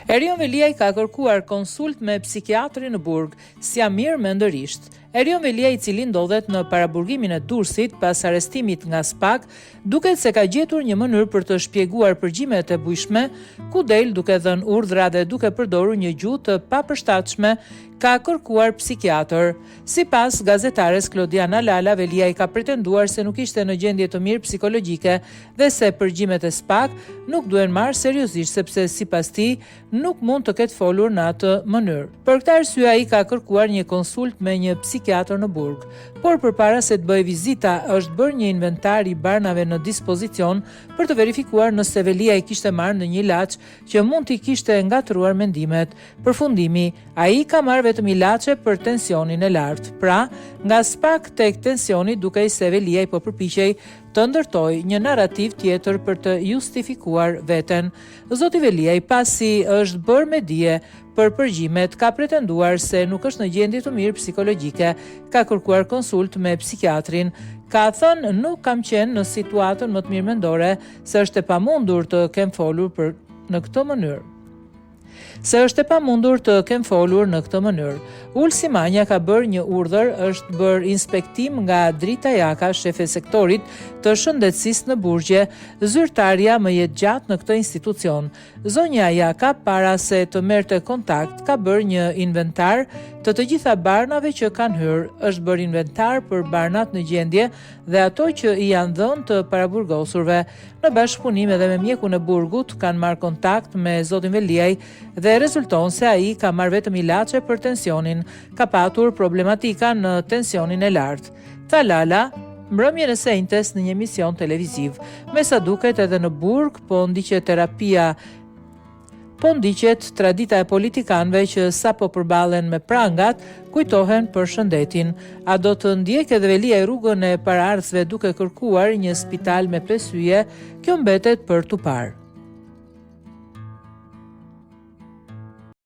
Erion Veliaj ka kërkuar konsult me psikiatri në burg, Siamir Mendërisht. Erion Veliaj, i cili ndodhet në paraburgimin e Durrësit pas arrestimit nga SPAK, duket se ka gjetur një mënyrë për të shpjeguar përgjimet e bujshme, ku del duke dhënë urdhra dhe duke përdorur një gjuhë të papërshtatshme, ka kërkuar psikiatër. Sipas gazetares Klodiana Lala, Veliaj ka pretenduar se nuk ishte në gjendje të mirë psikologjike dhe se përgjimet e SPAK nuk duhen marrë seriozisht sepse sipas tij nuk mund të ketë folur në atë mënyrë. Për këtë arsye ai ka kërkuar një konsult me një psikiatër në burg, por përpara se të bëjë vizita është bërë një inventar i barnave në dispozicion për të verifikuar nëse Veliaj kishte marrë ndonjë ilaç që mund t'i kishte ngatruar mendimet. Përfundimi, ai ka marrë vetëm ilaçe për tensionin e lartë. Pra, nga SPAK tek tensioni, dukej se Veliaj po përpiqej të ndërtoj një narrativ tjetër për të justifikuar veten. Zoti Veliaj, pasi është bërë me dije për përgjimet, ka pretenduar se nuk është në gjendje të mirë psikologjike, ka kërkuar konsult me psikiatrin. Ka thënë, nuk kam qenë në situatën më të mirë mendore, se është e pamundur të kem folur në këtë mënyrë. Ulsi Manja ka bërë një urdhër, është bërë inspektim nga Drita Jaka, shefe sektorit të shëndetësisë në Burgje, zyrtarja më jetë gjatë në këtë institucion. Zonja Jaka, para se të merrte kontakt, ka bërë një inventar të gjitha barnave që kanë hyrë. Është bërë inventar për barnat në gjendje dhe ato që i janë dhënë të paraburgosurve. Në bashkëpunim edhe me mjekun e burgut kanë marrë kontakt me zotin Veliaj dhe rezulton se ai ka marrë vetëm ilaçe për tensionin, ka patur problematika në tensionin e lartë. Tha Lala, mbrëmjen e sejntes në një emision televiziv. Me sa duket edhe në burg po ndiqet tradita e politikanëve që sapo përballen me prangat, kujtohen për shëndetin. A do të ndjekë edhe Veliaj rrugën e paraardhësve duke kërkuar një spital me 5 yje? Kjo mbetet për tu parë.